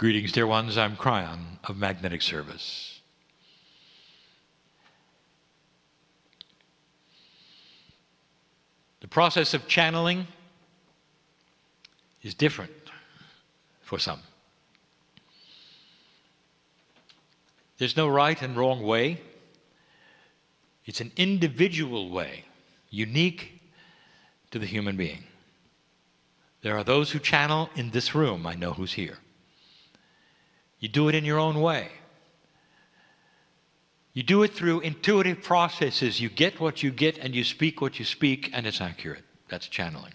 Greetings, dear ones. I'm Kryon of Magnetic Service. The process of channeling is different for some. There's no right and wrong way. It's an individual way, unique to the human being. There are those who channel in this room. I know who's here. You do it in your own way. You do it through intuitive processes. You get what you get and you speak what you speak, and it's accurate. That's channeling.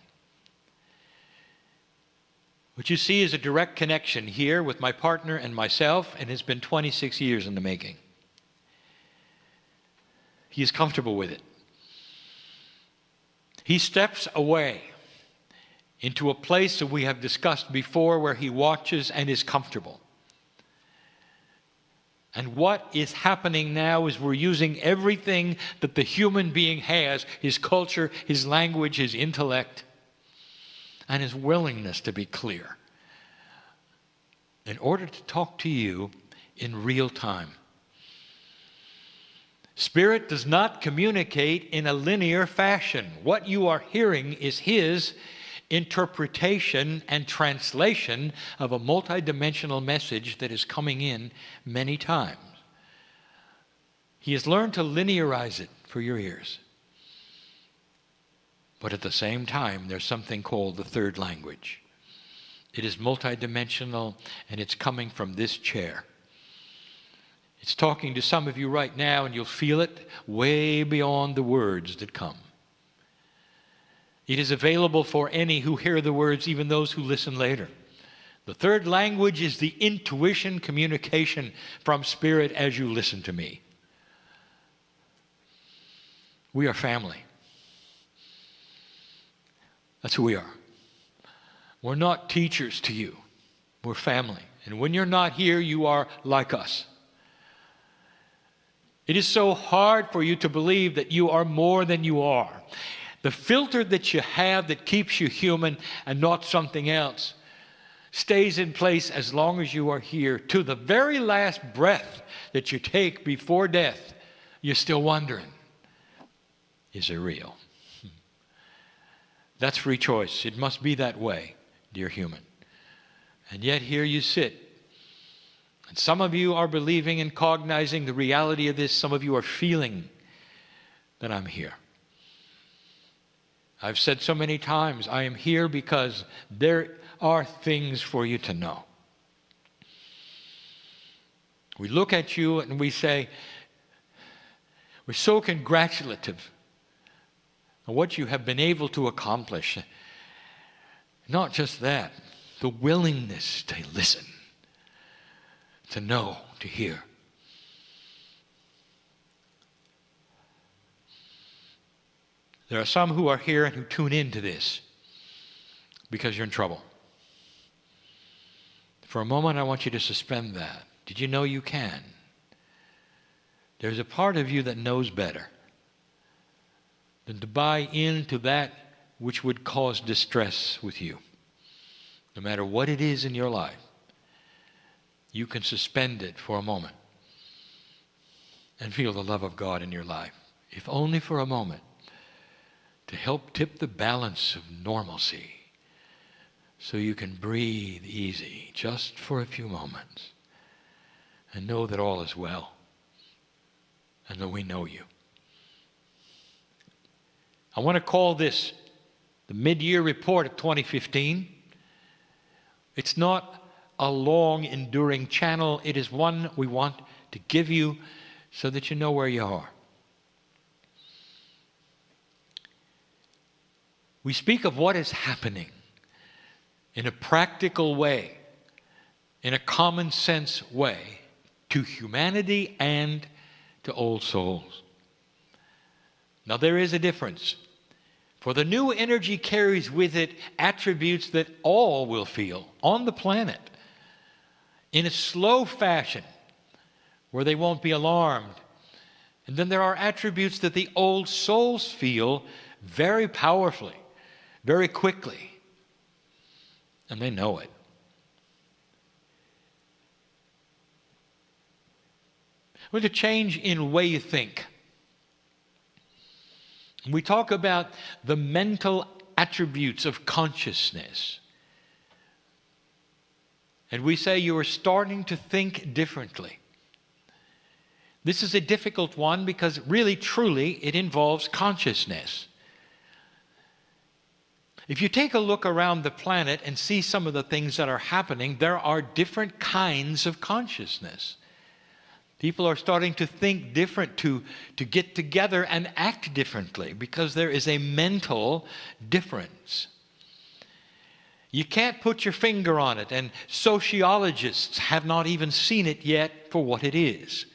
What you see is a direct connection here with my partner and myself, and it's been 26 years in the making. He is comfortable with it. He steps away into a place that we have discussed before where he watches and is comfortable. And what is happening now is we're using everything that the human being has, his culture, his language, his intellect, and his willingness to be clear, in order to talk to you in real time. Spirit does not communicate in a linear fashion. What you are hearing is his interpretation and translation of a multidimensional message that is coming in many times. He has learned to linearize it for your ears. But at the same time, there's something called the third language. It is multidimensional, and it's coming from this chair. It's talking to some of you right now, and you'll feel it way beyond the words that come. It is available for any who hear the words, even those who listen later. The third language is the intuition communication from Spirit as you listen to me. We are family. That's who we are. We're not teachers to you. We're family. And when you're not here, you are like us. It is so hard for you to believe that you are more than you are. The filter that you have that keeps you human and not something else stays in place as long as you are here. To the very last breath that you take before death, you're still wondering, is it real? That's free choice. It must be that way, dear human. And yet here you sit. And some of you are believing and cognizing the reality of this. Some of you are feeling that I'm here. I've said so many times, I am here because there are things for you to know. We look at you and we say, we're so congratulative on what you have been able to accomplish. Not just that, the willingness to listen, to know, to hear. There are some who are here and who tune into this because you're in trouble. For a moment, I want you to suspend that. Did you know you can? There's a part of you that knows better than to buy into that which would cause distress with you. No matter what it is in your life, you can suspend it for a moment and feel the love of God in your life, if only for a moment, to help tip the balance of normalcy so you can breathe easy just for a few moments and know that all is well and that we know you. I want to call this the mid-year report of 2015. It's not a long, enduring channel. It is one we want to give you so that you know where you are. We speak of what is happening in a practical way, in a common sense way, to humanity and to old souls. Now there is a difference. For the new energy carries with it attributes that all will feel on the planet in a slow fashion where they won't be alarmed. And then there are attributes that the old souls feel very powerfully, very quickly, and they know it. Well, to change in the way you think. We talk about the mental attributes of consciousness. And we say you are starting to think differently. This is a difficult one because really, truly, it involves consciousness. If you take a look around the planet and see some of the things that are happening, there are different kinds of consciousness. People are starting to think different, to get together and act differently because there is a mental difference. You can't put your finger on it, and sociologists have not even seen it yet for what it is.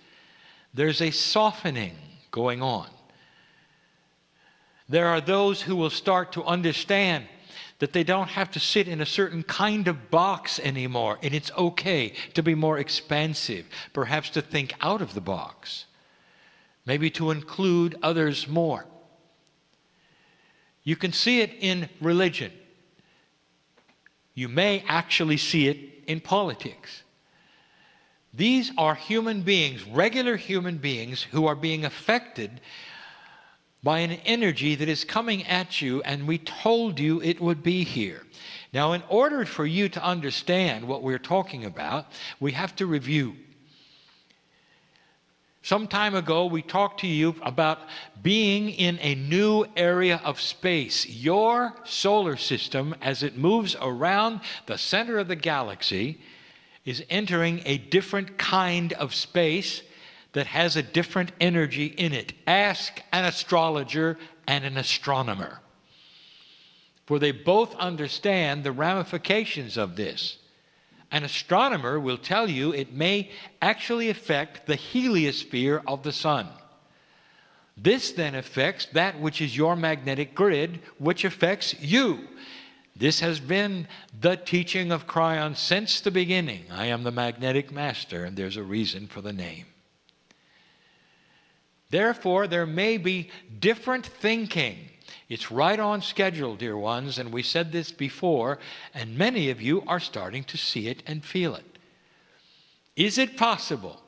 There's a softening going on. There are those who will start to understand that they don't have to sit in a certain kind of box anymore, and it's okay to be more expansive, perhaps to think out of the box, maybe to include others more. You can see it in religion. You may actually see it in politics. These are human beings, regular human beings, who are being affected by an energy that is coming at you, and we told you it would be here. Now, in order for you to understand what we're talking about, we have to review. Some time ago, we talked to you about being in a new area of space. Your solar system, as it moves around the center of the galaxy, is entering a different kind of space that has a different energy in it. Ask an astrologer and an astronomer, for they both understand the ramifications of this. An astronomer will tell you it may actually affect the heliosphere of the sun. This then affects that which is your magnetic grid, which affects you. This has been the teaching of Kryon since the beginning. I am the magnetic master, and there's a reason for the name. Therefore, there may be different thinking. It's right on schedule, dear ones, and we said this before, and many of you are starting to see it and feel it. Is it possible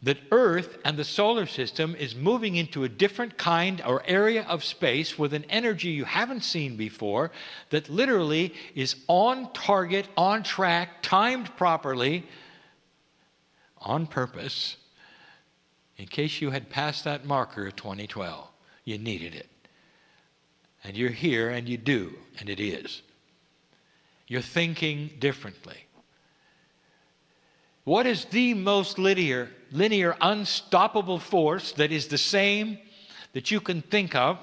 that Earth and the solar system is moving into a different kind or area of space with an energy you haven't seen before that literally is on target, on track, timed properly, on purpose? In case you had passed that marker of 2012, you needed it. And you're here, and you do, and it is. You're thinking differently. What is the most linear, unstoppable force that is the same that you can think of,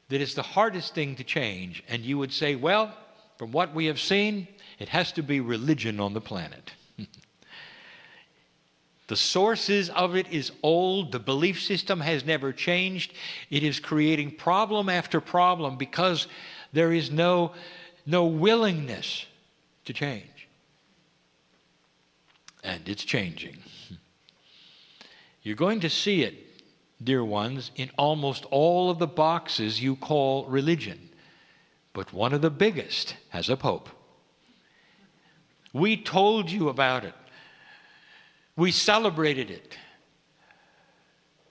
that is the hardest thing to change? And you would say, well, from what we have seen, it has to be religion on the planet. The sources of it is old. The belief system has never changed. It is creating problem after problem because there is no willingness to change. And it's changing. You're going to see it, dear ones, in almost all of the boxes you call religion. But one of the biggest has a pope. We told you about it. We celebrated it.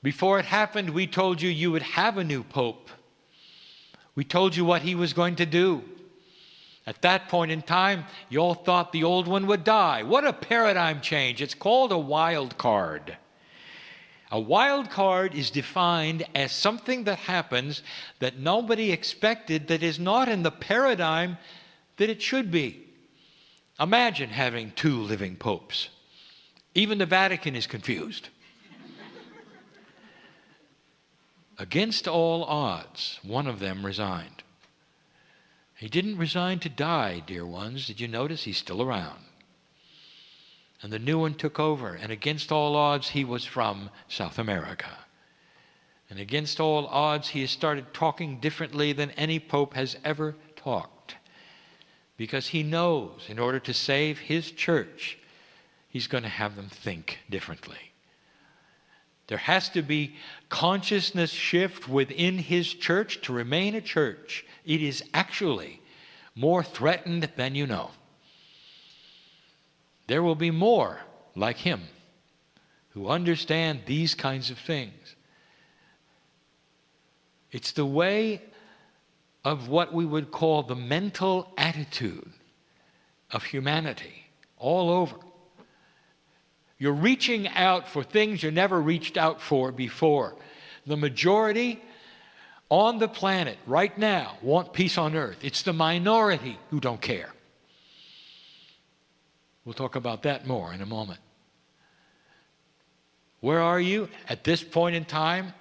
Before it happened, we told you you would have a new pope. We told you what he was going to do. At that point in time, you all thought the old one would die. What a paradigm change. It's called a wild card. A wild card is defined as something that happens that nobody expected, that is not in the paradigm that it should be. Imagine having two living popes. Even the Vatican is confused. Against all odds, one of them resigned. He didn't resign to die, dear ones. Did you notice? He's still around. And the new one took over. And against all odds, he was from South America. And against all odds, he has started talking differently than any pope has ever talked. Because he knows, in order to save his church, he's going to have them think differently. There has to be consciousness shift within his church to remain a church. It is actually more threatened than you know. There will be more like him, who understand these kinds of things. It's the way of what we would call the mental attitude of humanity all over. You're reaching out for things you never reached out for before. The majority on the planet right now want peace on earth. It's the minority who don't care. We'll talk about that more in a moment. Where are you at this point in time?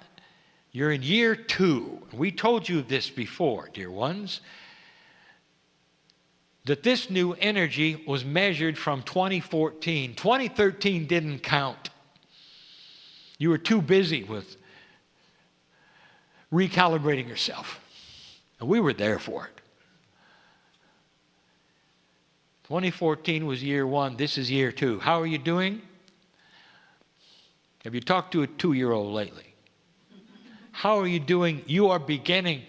You're in year 2. We told you this before, dear ones, that this new energy was measured from 2014. 2013 didn't count. You were too busy with recalibrating yourself. And we were there for it. 2014 was year 1. This is year 2. How are you doing? Have you talked to a 2-year-old lately? How are you doing? You are beginning,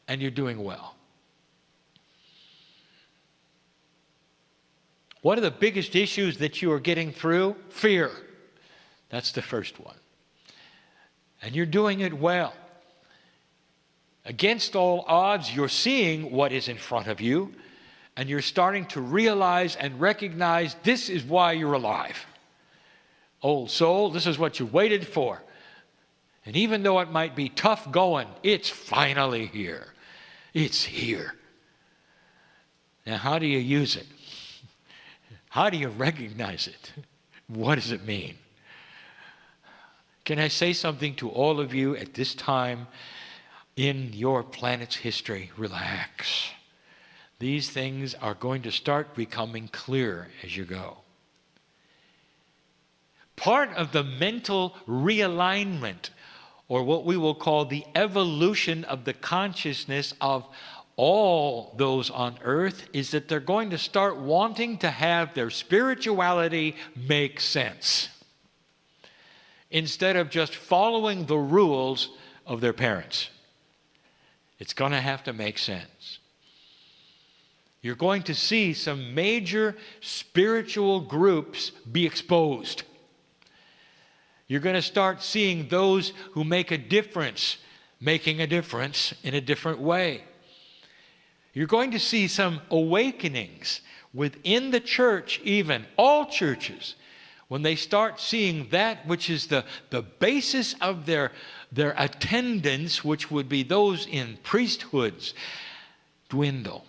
and you're doing well. What are the biggest issues that you are getting through? Fear. That's the first one. And you're doing it well. Against all odds, you're seeing what is in front of you, and you're starting to realize and recognize this is why you're alive. Old soul, this is what you waited for. And even though it might be tough going, it's finally here. It's here. Now, how do you use it? How do you recognize it? What does it mean? Can I say something to all of you at this time in your planet's history? Relax. These things are going to start becoming clear as you go. Part of the mental realignment, or what we will call the evolution of the consciousness of all those on earth, is that they're going to start wanting to have their spirituality make sense, instead of just following the rules of their parents. It's going to have to make sense. You're going to see some major spiritual groups be exposed. You're going to start seeing those who make a difference, making a difference in a different way. You're going to see some awakenings within the church, even all churches, when they start seeing that which is the basis of their attendance, which would be those in priesthoods, dwindle,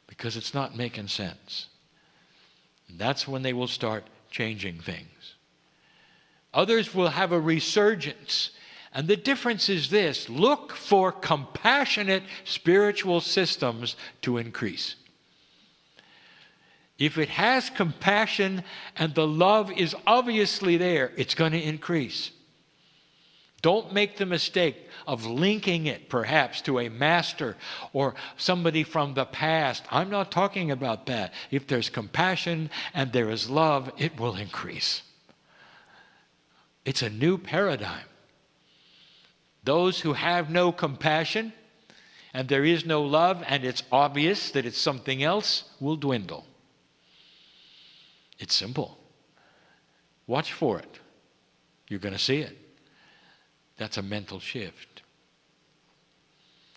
because it's not making sense. And that's when they will start changing things. Others will have a resurgence. And the difference is this: look for compassionate spiritual systems to increase. If it has compassion and the love is obviously there, it's going to increase. Don't make the mistake of linking it perhaps to a master or somebody from the past. I'm not talking about that. If there's compassion and there is love, it will increase. It's a new paradigm. Those who have no compassion and there is no love and it's obvious that it's something else will dwindle. It's simple. Watch for it. You're going to see it. That's a mental shift.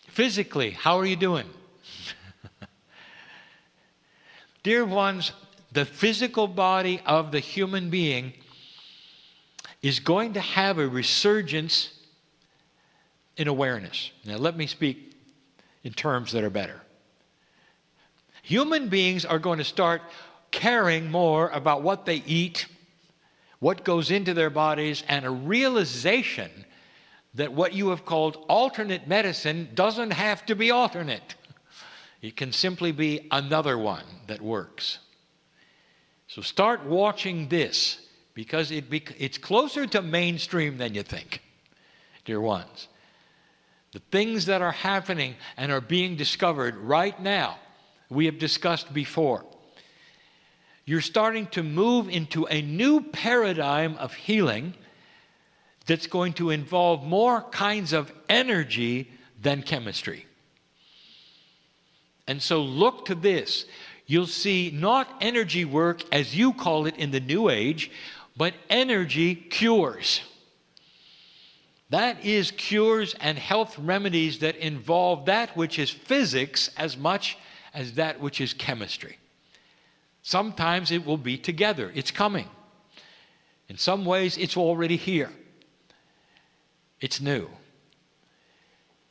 Physically, how are you doing? Dear ones, the physical body of the human being is going to have a resurgence in awareness. Now, let me speak in terms that are better. Human beings are going to start caring more about what they eat, what goes into their bodies, and a realization that what you have called alternate medicine doesn't have to be alternate. It can simply be another one that works. So start watching this, because it's closer to mainstream than you think, dear ones. The things that are happening and are being discovered right now, we have discussed before. You're starting to move into a new paradigm of healing that's going to involve more kinds of energy than chemistry. And so look to this. you'll see not energy work as you call it in the New Age, but energy cures. That is cures and health remedies that involve that which is physics as much as that which is chemistry. Sometimes it will be together. It's coming. In some ways, it's already here. It's new.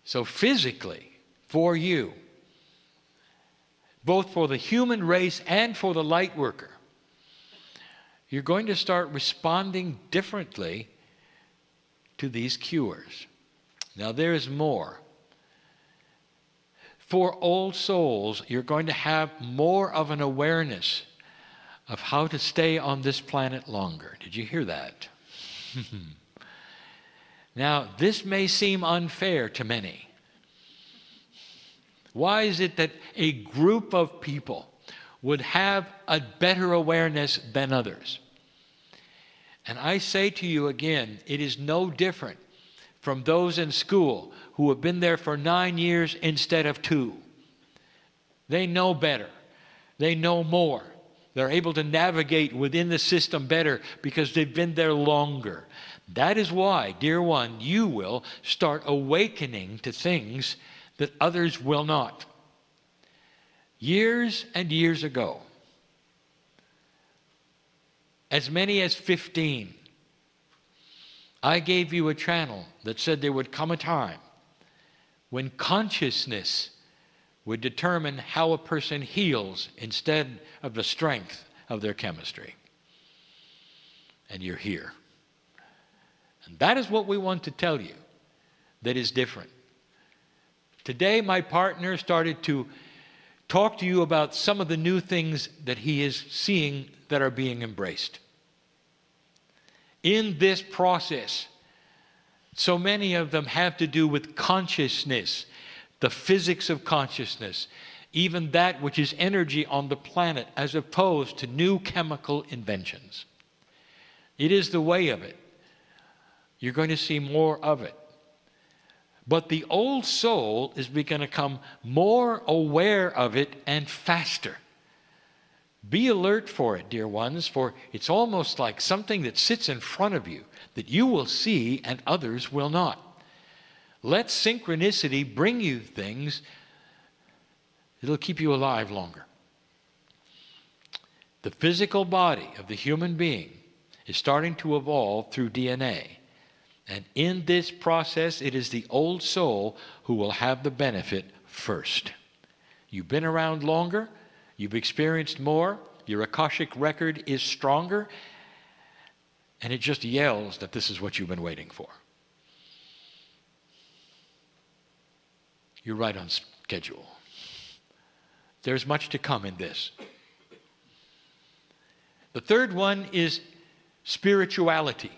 So physically, for you, both for the human race and for the light worker, you're going to start responding differently to these cures. Now there is more. For old souls, you're going to have more of an awareness of how to stay on this planet longer. Did you hear that? Now, this may seem unfair to many. Why is it that a group of people would have a better awareness than others? And I say to you again, it is no different from those in school who have been there for 9 years instead of 2. They know better. They know more. They're able to navigate within the system better because they've been there longer. That is why, dear one, you will start awakening to things that others will not. Years and years ago, as many as 15, I gave you a channel that said there would come a time when consciousness would determine how a person heals instead of the strength of their chemistry. And you're here. And that is what we want to tell you that is different. Today, my partner started to talk to you about some of the new things that he is seeing that are being embraced. In this process, so many of them have to do with consciousness, the physics of consciousness, even that which is energy on the planet, as opposed to new chemical inventions. It is the way of it. You're going to see more of it. But the old soul is going to become more aware of it and faster. Be alert for it, dear ones, for it's almost like something that sits in front of you that you will see and others will not. Let synchronicity bring you things. It'll keep you alive longer. The physical body of the human being is starting to evolve through DNA. And in this process, it is the old soul who will have the benefit first. You've been around longer. You've experienced more. Your Akashic record is stronger. And it just yells that this is what you've been waiting for. You're right on schedule. There's much to come in this. The third one is spirituality.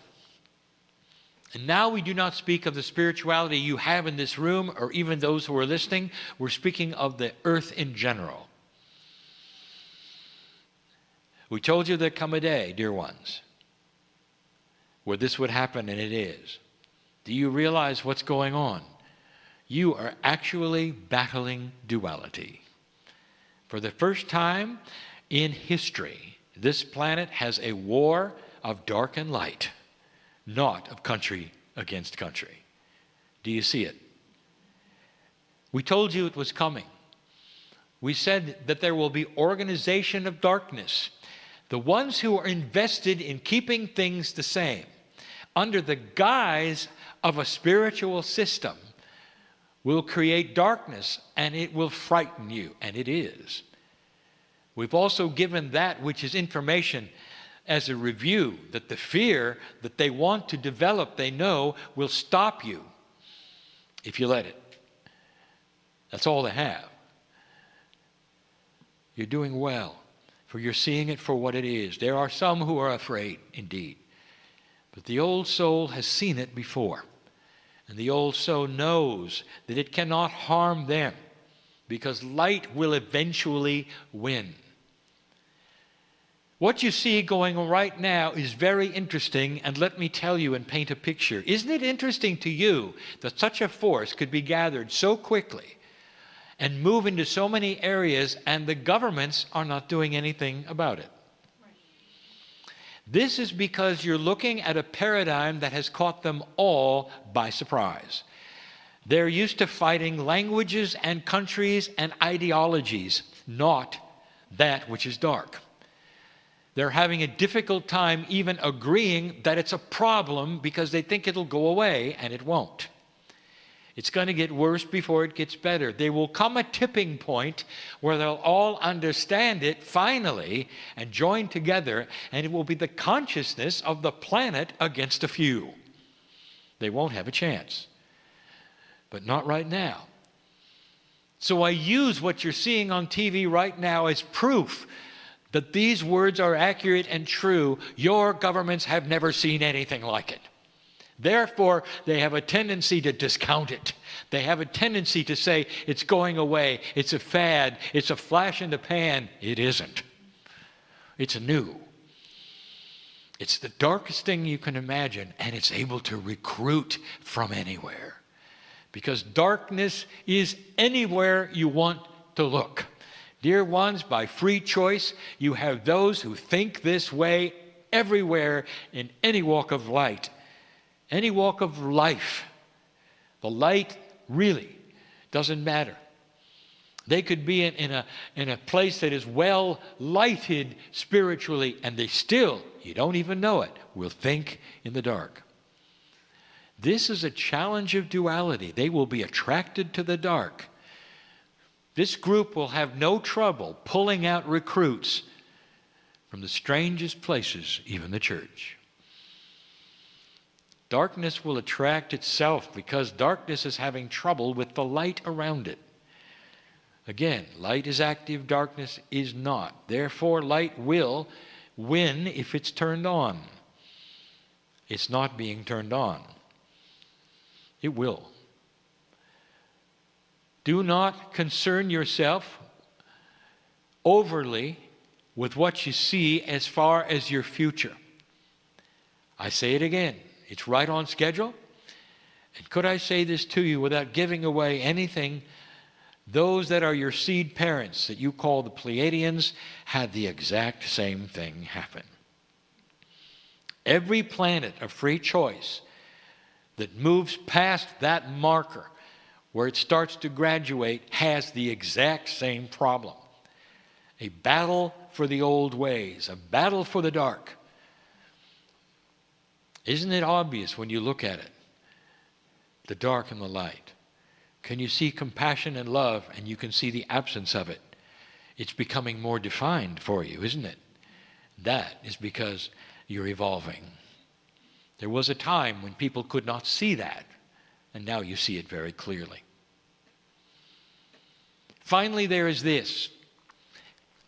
And now we do not speak of the spirituality you have in this room or even those who are listening. We're speaking of the earth in general. We told you there'd come a day, dear ones, where this would happen, and it is. Do you realize what's going on? You are actually battling duality. For the first time in history, this planet has a war of dark and light, not of country against country. Do you see it? We told you it was coming. We said that there will be organization of darkness. The ones who are invested in keeping things the same, under the guise of a spiritual system, will create darkness, and it will frighten you, and it is. We've also given that which is information as a review, that the fear that they want to develop, they know, will stop you if you let it. That's all they have. You're doing well, for you're seeing it for what it is. There are some who are afraid, indeed. But the old soul has seen it before. And the old soul knows that it cannot harm them, because light will eventually win. What you see going on right now is very interesting, and let me tell you and paint a picture. Isn't it interesting to you that such a force could be gathered so quickly and move into so many areas, and the governments are not doing anything about it. This is because you're looking at a paradigm that has caught them all by surprise. They're used to fighting languages and countries and ideologies, not that which is dark. They're having a difficult time even agreeing that it's a problem because they think it'll go away, and it won't. It's going to get worse before it gets better. There will come a tipping point where they'll all understand it finally and join together, and it will be the consciousness of the planet against a few. They won't have a chance. But not right now. So I use what you're seeing on TV right now as proof that these words are accurate and true. Your governments have never seen anything like it. Therefore, they have a tendency to discount it. They have a tendency to say it's going away, it's a fad, it's a flash in the pan. It isn't. It's new. It's the darkest thing you can imagine, and it's able to recruit from anywhere. Because darkness is anywhere you want to look. Dear ones, by free choice, you have those who think this way everywhere in any walk of light. Any walk of life. The light really doesn't matter. They could be in a place that is well lighted spiritually, and they still, you don't even know it, will think in the dark. This is a challenge of duality. They will be attracted to the dark. This group will have no trouble pulling out recruits from the strangest places, even the church. Darkness will attract itself because darkness is having trouble with the light around it. Again, light is active, darkness is not. Therefore, light will win if it's turned on. It's not being turned on. It will. Do not concern yourself overly with what you see as far as your future. I say it again. It's right on schedule. And could I say this to you without giving away anything? Those that are your seed parents, that you call the Pleiadians, had the exact same thing happen. Every planet of free choice that moves past that marker where it starts to graduate has the exact same problem. A battle for the old ways, a battle for the dark. Isn't it obvious when you look at it? The dark and the light. Can you see compassion and love, and you can see the absence of it? It's becoming more defined for you, isn't it? That is because you're evolving. There was a time when people could not see that, and now you see it very clearly. Finally, there is this.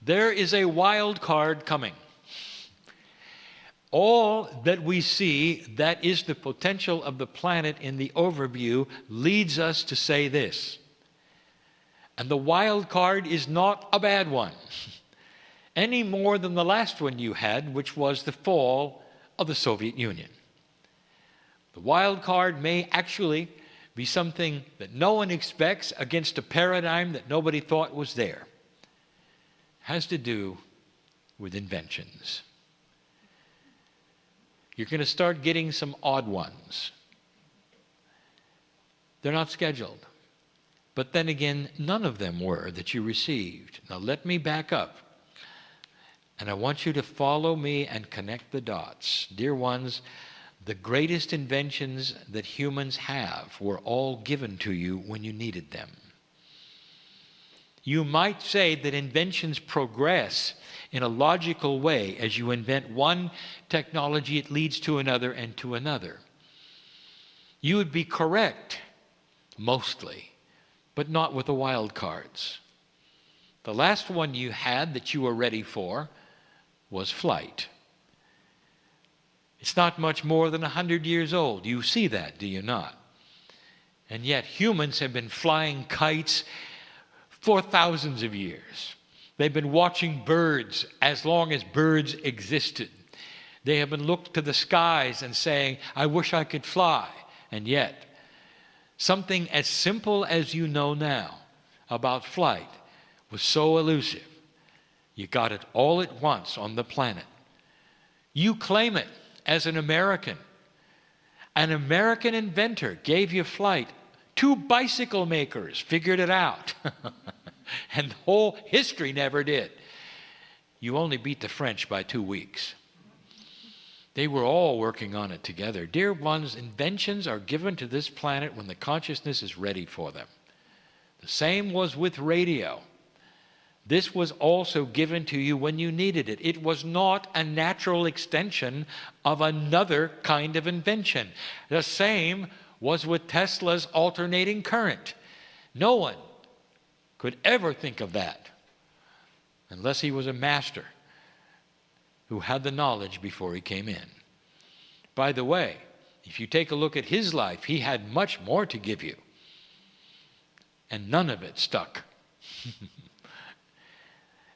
There is a wild card coming. All that we see that is the potential of the planet in the overview leads us to say this. And the wild card is not a bad one, any more than the last one you had, which was the fall of the Soviet Union. The wild card may actually be something that no one expects against a paradigm that nobody thought was there. It has to do with inventions. You're going to start getting some odd ones. They're not scheduled. But then again, none of them were that you received. Now let me back up. And I want you to follow me and connect the dots. Dear ones, the greatest inventions that humans have were all given to you when you needed them. You might say that inventions progress in a logical way. As you invent one technology, it leads to another and to another. You would be correct, mostly, but not with the wild cards. The last one you had that you were ready for was flight. It's not much more than 100 years old. You see that, do you not? And yet humans have been flying kites for thousands of years. They've been watching birds as long as birds existed. They have been looking to the skies and saying, I wish I could fly. And yet, something as simple as you know now, about flight was so elusive. You got it all at once on the planet. You claim it as an American. An American inventor gave you flight. 2 bicycle makers figured it out. And the whole history never did. You only beat the French by 2 weeks. They were all working on it together. Dear ones, inventions are given to this planet when the consciousness is ready for them. The same was with radio. This was also given to you when you needed it. It was not a natural extension of another kind of invention. The same was with Tesla's alternating current. No one could ever think of that unless he was a master who had the knowledge before he came in. By the way, if you take a look at his life, he had much more to give you. And none of it stuck.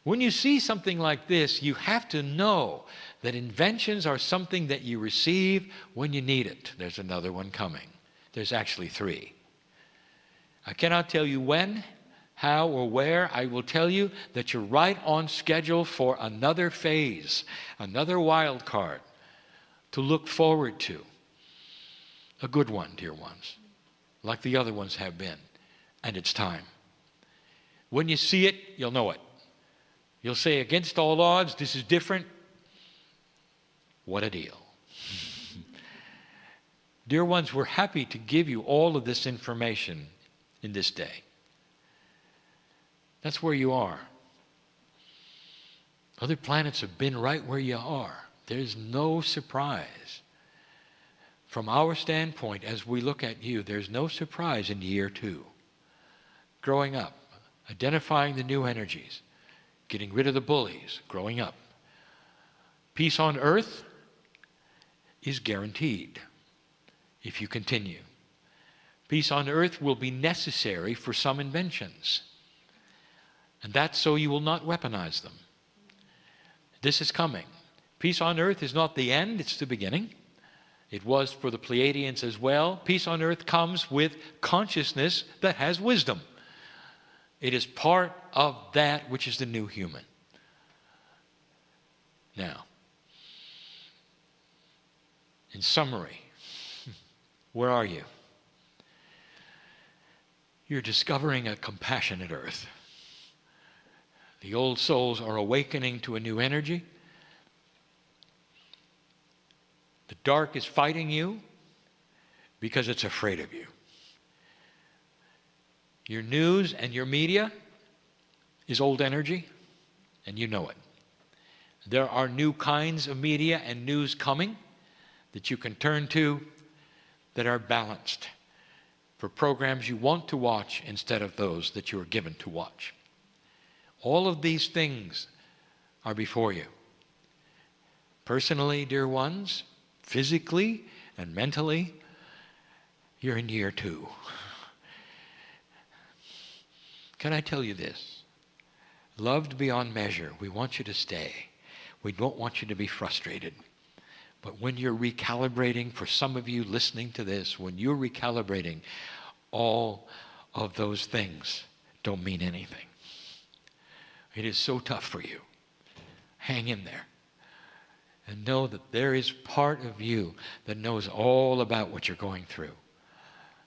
When you see something like this, you have to know that inventions are something that you receive when you need it. There's another one coming. There's actually 3. I cannot tell you when, how, or where. I will tell you that you're right on schedule for another phase, another wild card to look forward to. A good one, dear ones, like the other ones have been. And it's time. When you see it, you'll know it. You'll say, against all odds, this is different. What a deal. Dear ones, we're happy to give you all of this information in this day. That's where you are. Other planets have been right where you are. There's no surprise. From our standpoint, as we look at you, there's no surprise in year 2. Growing up, identifying the new energies, getting rid of the bullies, growing up. Peace on earth is guaranteed if you continue. Peace on earth will be necessary for some inventions. And that's so you will not weaponize them. This is coming. Peace on earth is not the end, it's the beginning. It was for the Pleiadians as well. Peace on earth comes with consciousness that has wisdom. It is part of that which is the new human. Now, in summary, where are you? You're discovering a compassionate earth. The old souls are awakening to a new energy. The dark is fighting you because it's afraid of you. Your news and your media is old energy, and you know it. There are new kinds of media and news coming that you can turn to that are balanced for programs you want to watch instead of those that you are given to watch. All of these things are before you. Personally, dear ones, physically and mentally, you're in year 2. Can I tell you this? Loved beyond measure, we want you to stay. We don't want you to be frustrated. But when you're recalibrating, for some of you listening to this, when you're recalibrating, all of those things don't mean anything. It is so tough for you. Hang in there. And know that there is part of you that knows all about what you're going through,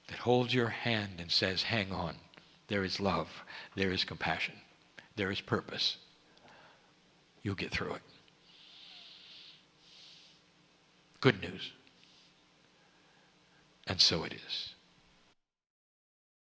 that holds your hand and says, hang on. There is love. There is compassion. There is purpose. You'll get through it. Good news. And so it is.